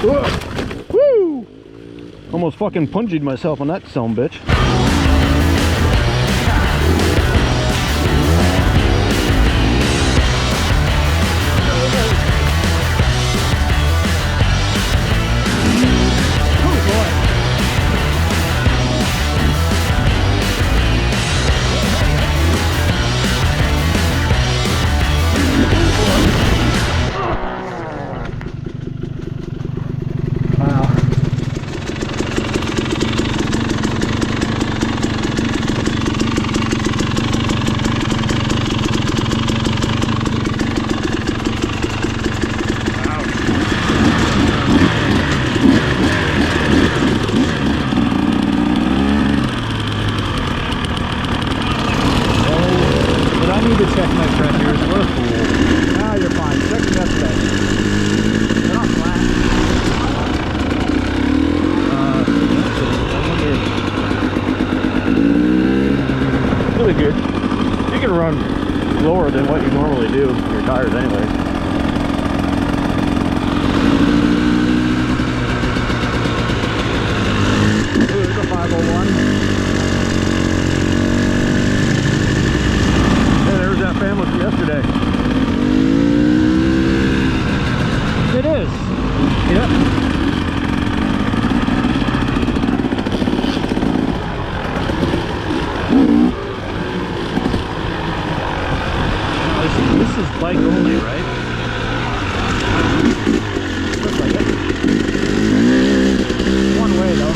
Woo! Almost fucking pungied myself on that son bitch. Good. You can run lower than what you normally do with your tires anyway. There's a 501. Yeah, there was that family from yesterday. It is. Yep. This is bike only, right? Looks like it. One way though.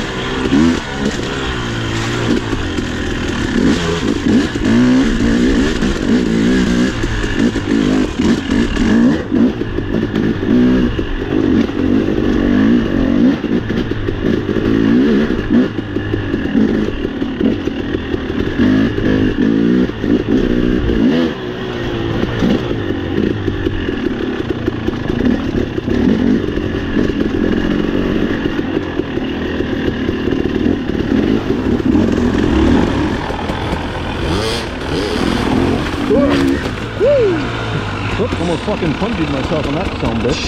Almost fucking pungied myself on that son bitch.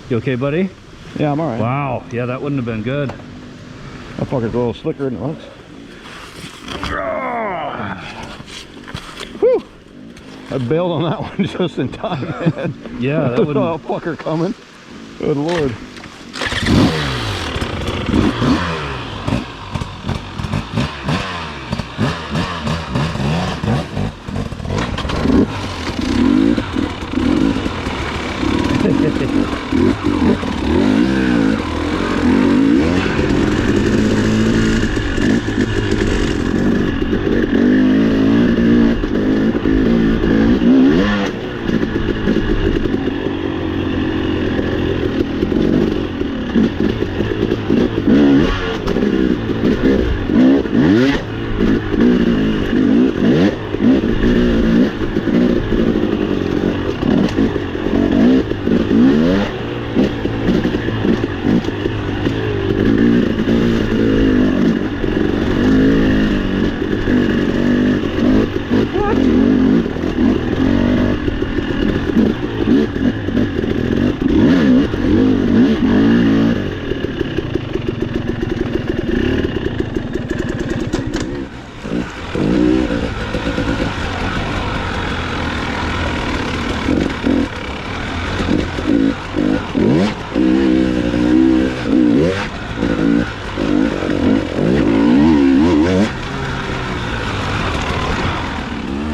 You okay, buddy? Yeah, I'm alright. Wow, yeah, that wouldn't have been good. That fucker's a little slicker than it looks. Whew! I bailed on that one just in time, man. Yeah, that would have... fucker coming. Good lord.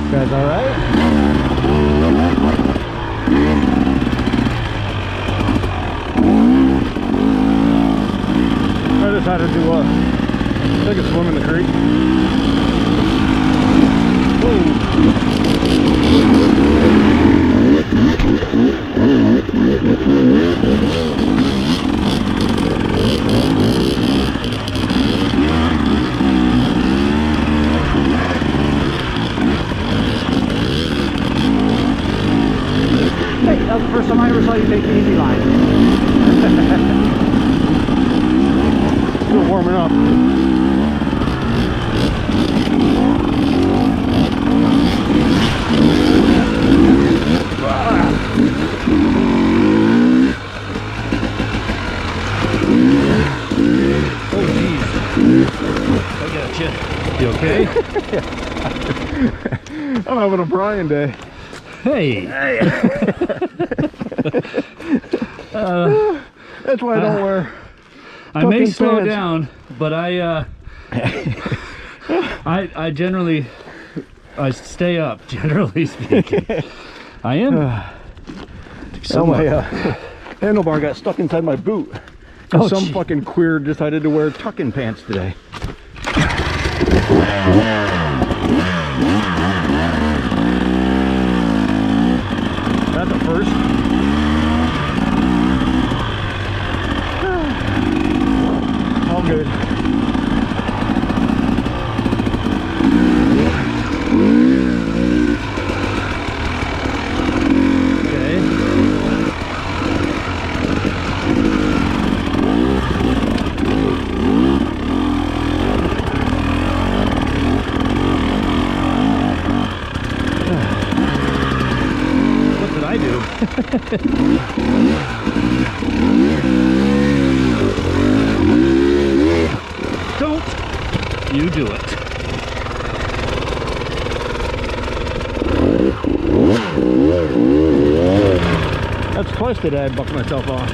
Guys, all right? I just had to do take a swim in the creek. Hey, that was the first time I ever saw you take the easy line. Still warming up. okay? I'm having a Brian day. Hey. That's why I don't wear. I may fucking slow pants. down, but I generally stay up. Generally speaking, I am. So my handlebar got stuck inside my boot. Oh, Some gee. fucking queer decided to wear tuck-in pants today. That's a first. All good. Okay. What did I do? Don't you do it. That's twice today I bucked myself off.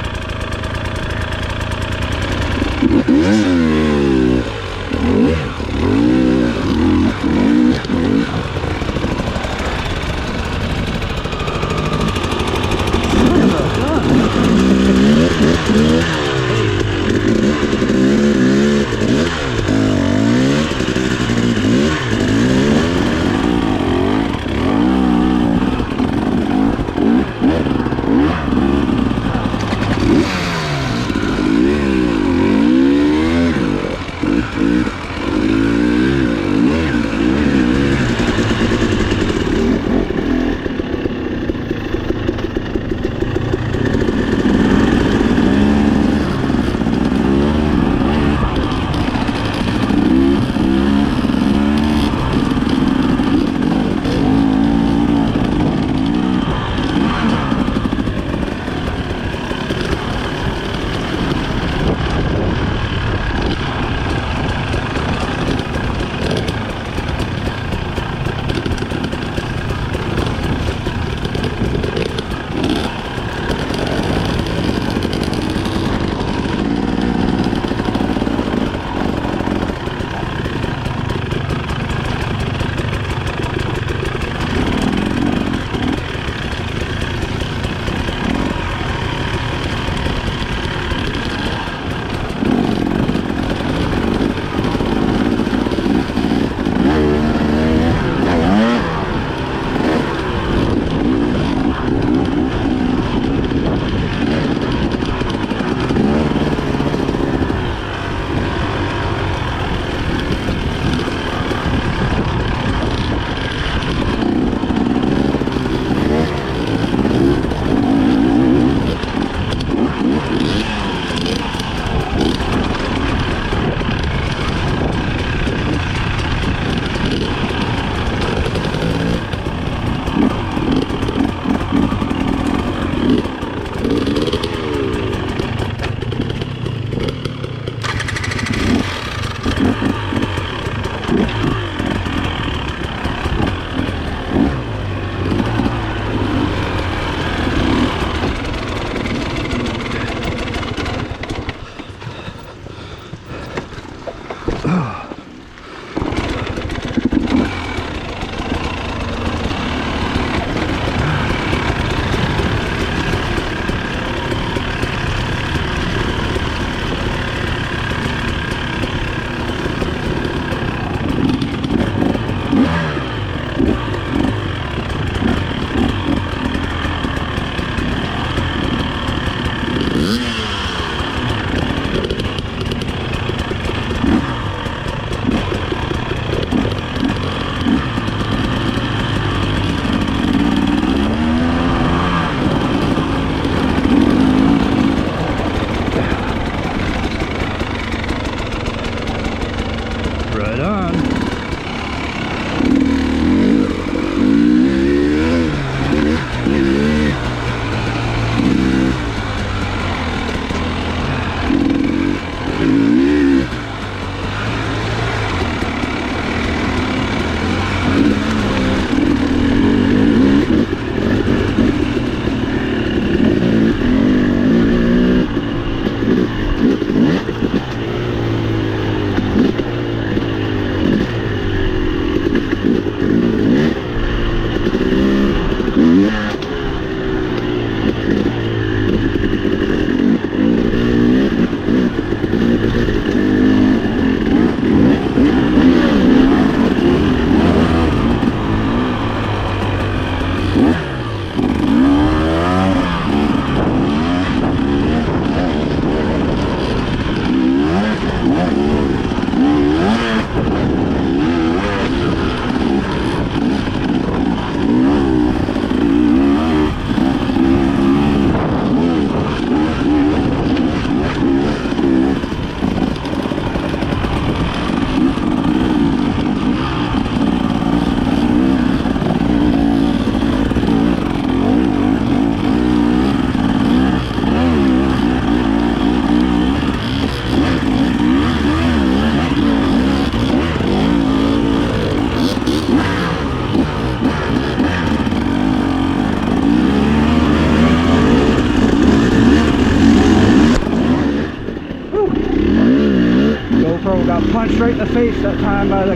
straight in the face that time by the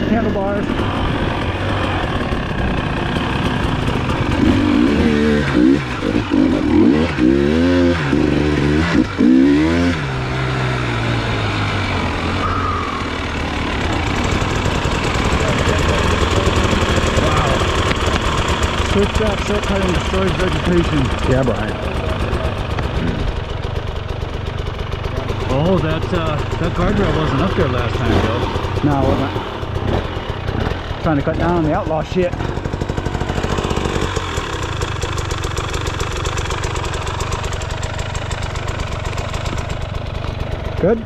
handlebars. Switchback shortcutting destroys vegetation. Yeah, Brian. Oh, that guardrail wasn't up there last time, Joe. No, it wasn't. Trying to cut down on the outlaw shit. Good?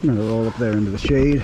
I'm going to roll up there into the shade.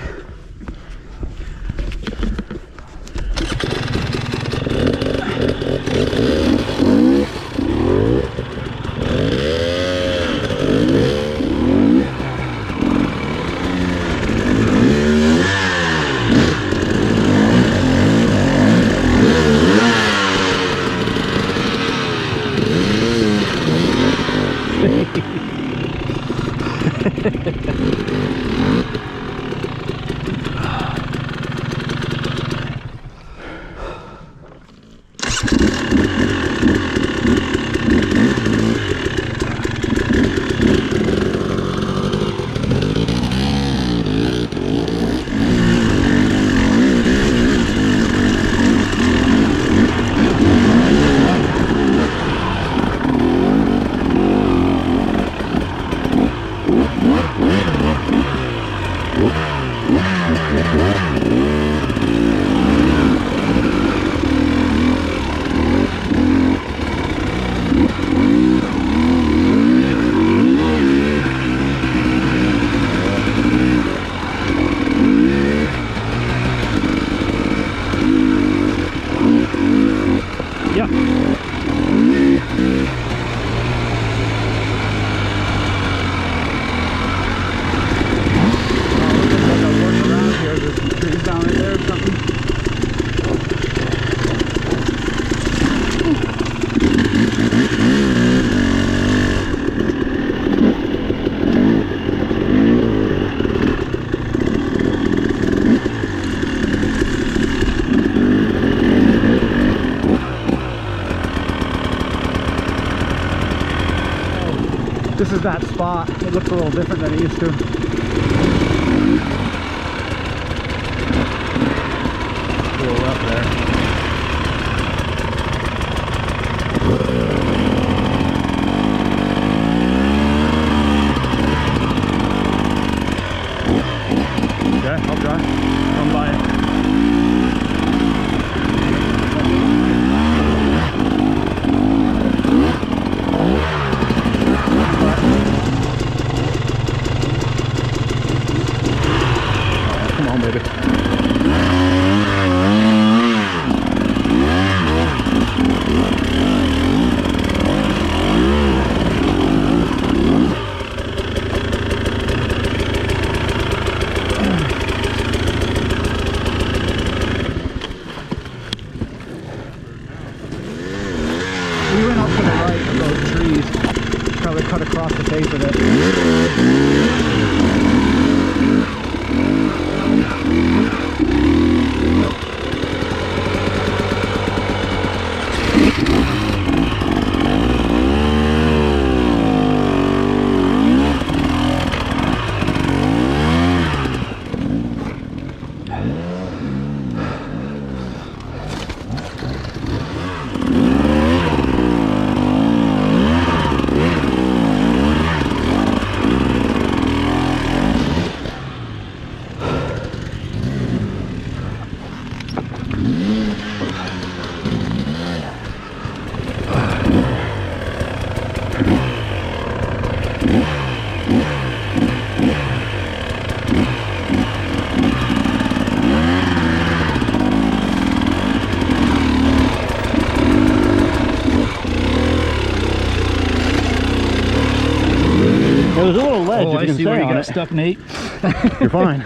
this is that spot. It looks a little different than it used to. A little rough there. Okay, I'll try. Come by it. Come on, baby. We went up to the right of those trees. Probably cut across the face of it. There's a little ledge. Oh, if I you can see stay where you on got it. stuck, Nate. You're fine.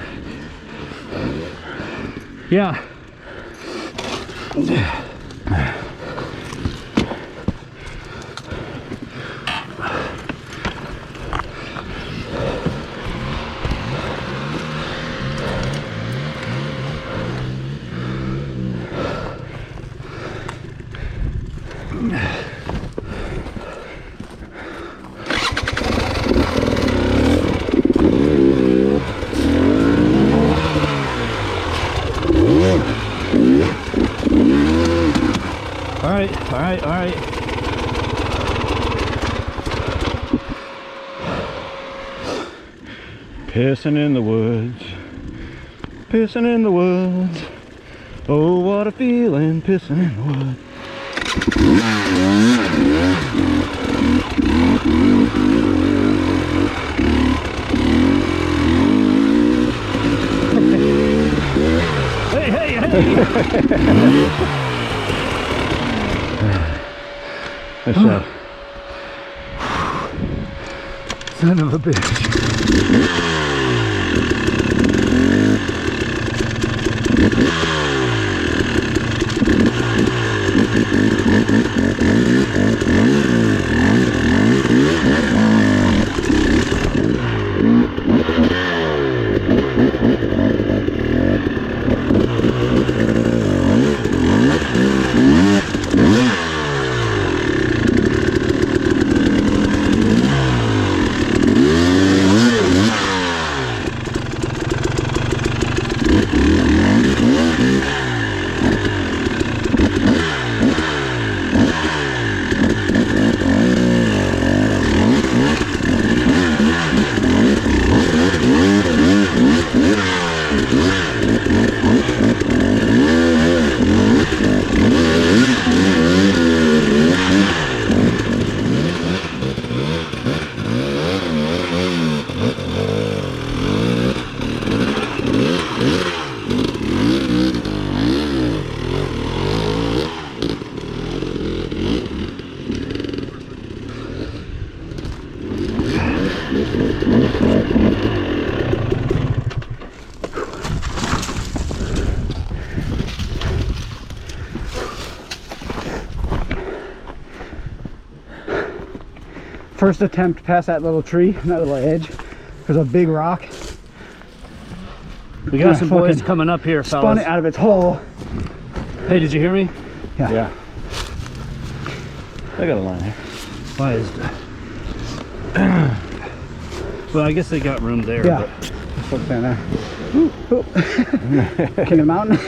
Yeah. All right, all right, all right. Pissing in the woods. Pissing in the woods. Oh, what a feeling, pissing in the woods. Hey, hey, hey! Nice job. Son of a bitch. First attempt past that little tree, that little edge. There's a big rock. We got Yeah, some boys fucking coming up here, Spun fellas. it out of its hole. Hey, did you hear me? Yeah. I got a line here. Why is Well, I guess they got room there. Yeah. But Let's look down there. Ooh, ooh. King of the mountain.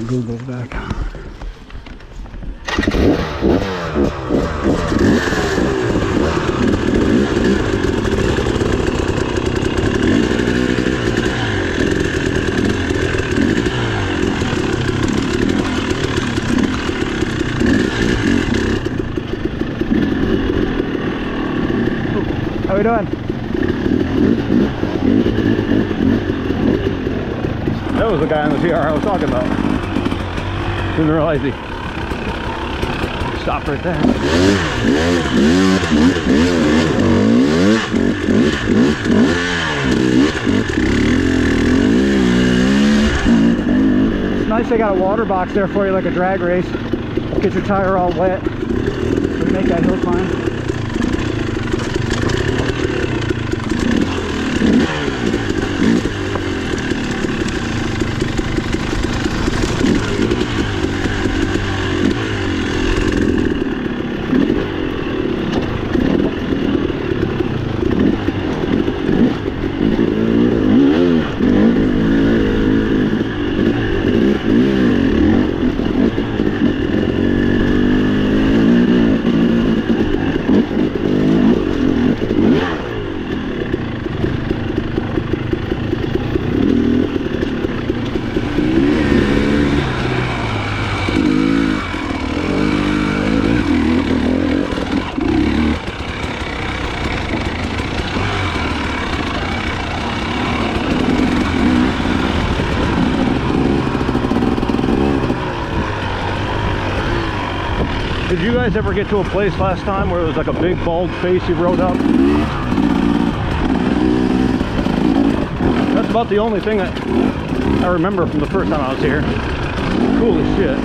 Google's back. How we doing? That was the guy on the TR I was talking about. Didn't realize he stopped right there. It's nice they got a water box there for you, like a drag race. Get your tire all wet. Make that hill climb. Did you guys ever get to a place last time where it was like a big bald face you rode up? That's about the only thing I remember from the first time I was here. Cool as shit.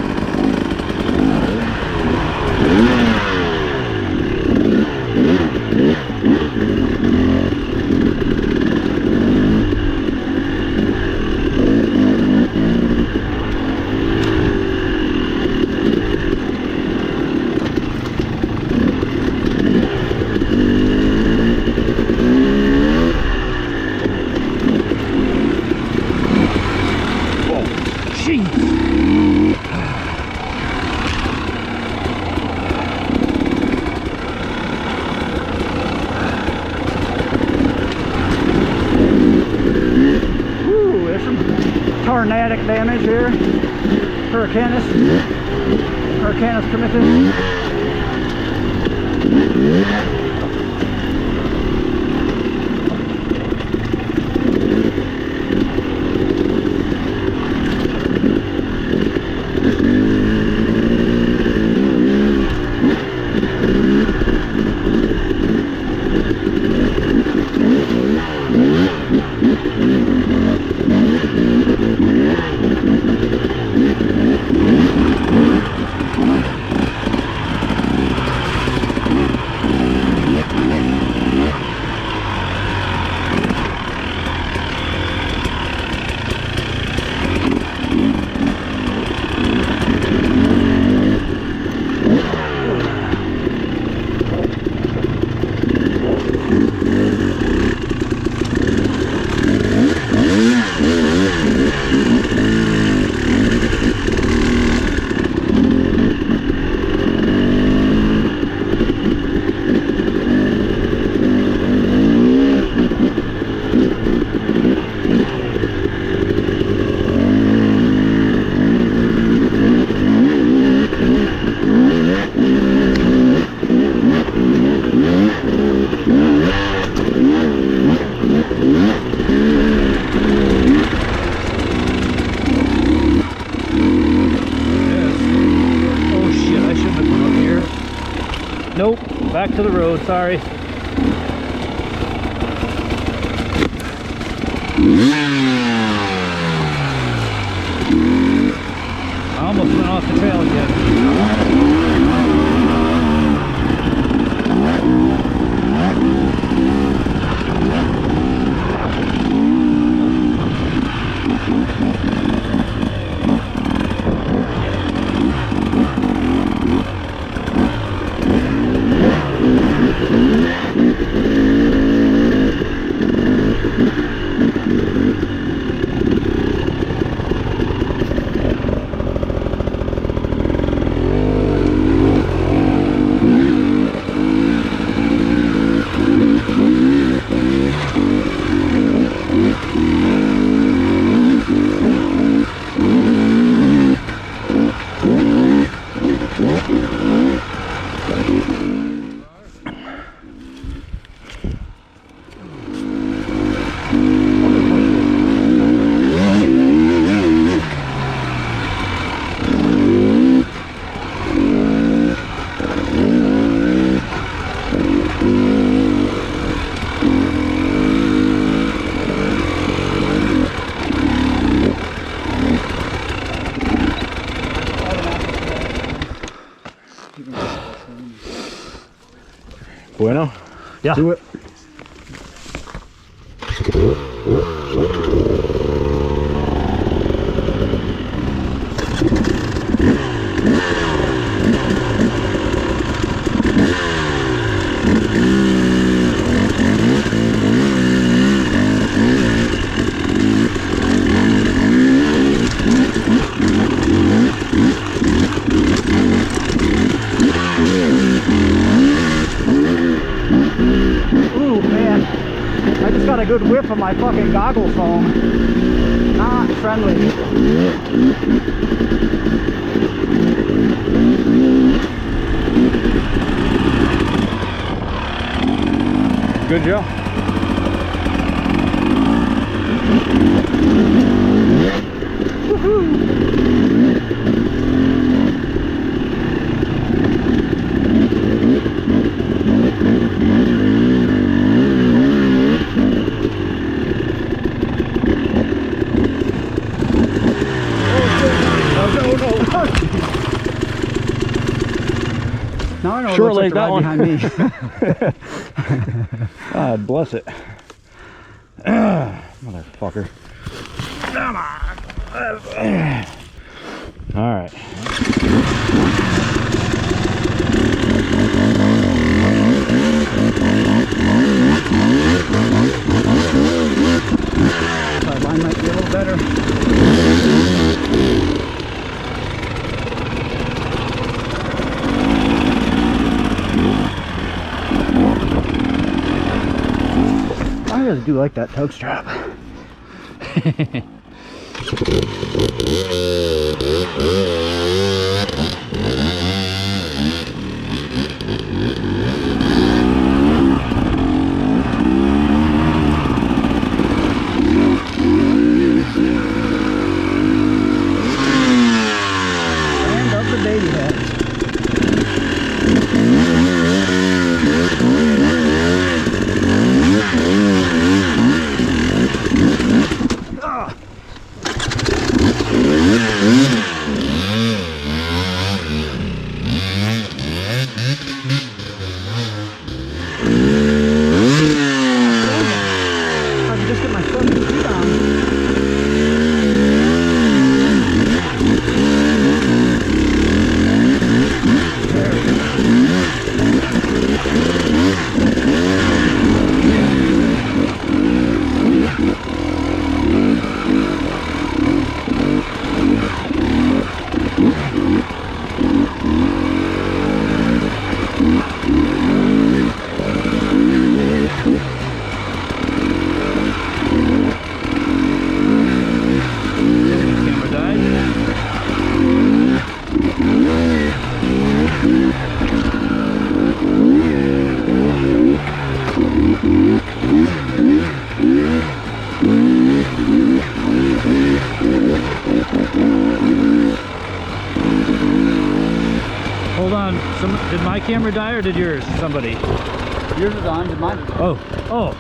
Tornadic damage here. Hurricanus primitus. Nope, back to the road, sorry. off the trail again. Bueno, Yeah. do it. Ooh, man. I just got a good whiff of my fucking goggle foam. Not friendly. Good job. Now I know Sure, it looks like that like one. behind me. God bless it. Motherfucker. Come on. All right. Mine might be a little better. I really do like that tug strap. And up the baby heads. I can just get my fucking feet on. Camera died. Hold on. Did my camera die or did yours? Somebody. Yours is on, did mine? Oh. Oh.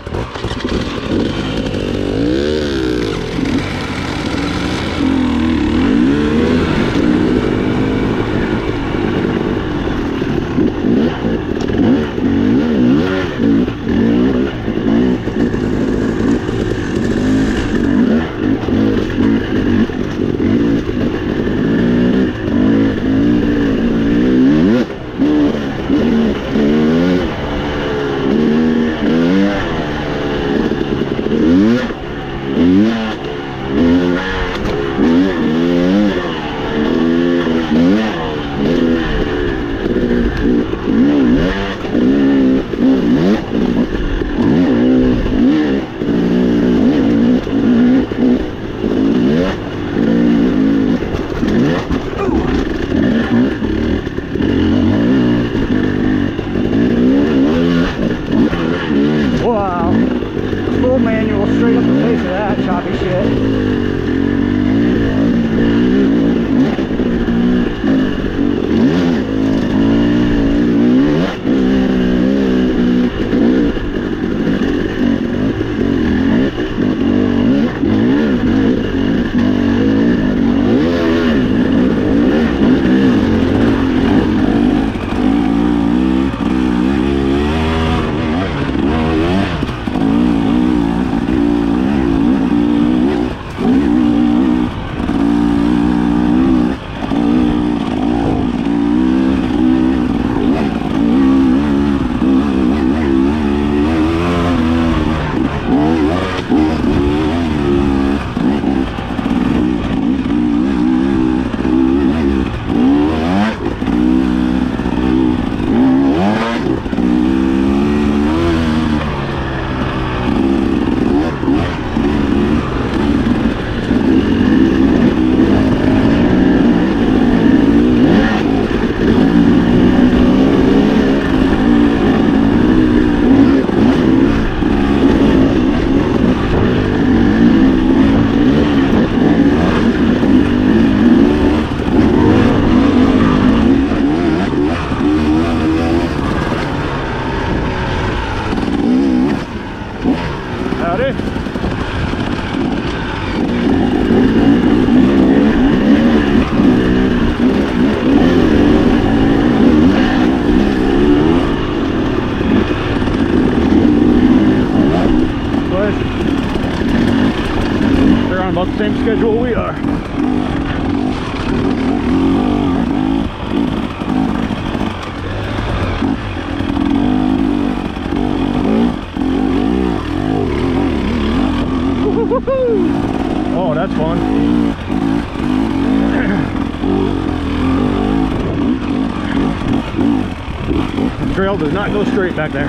trail does not go straight back there.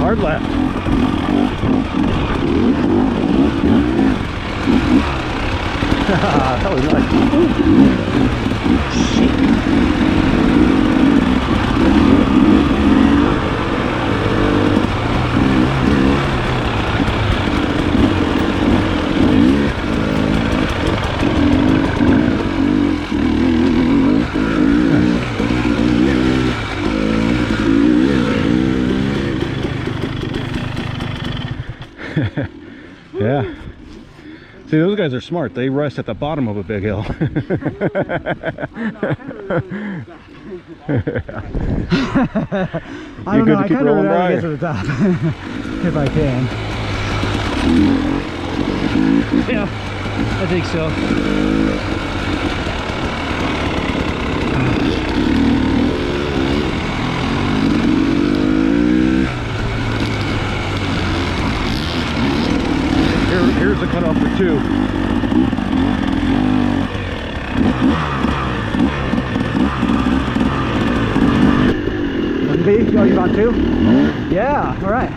Hard left. That was nice. Yeah. See, those guys are smart. They rest at the bottom of a big hill. I don't know, I kind of would rather get to the top if I can. Yeah, I think so. Here's the cutoff for 2. One B? Oh, you got 2? Yeah, all right.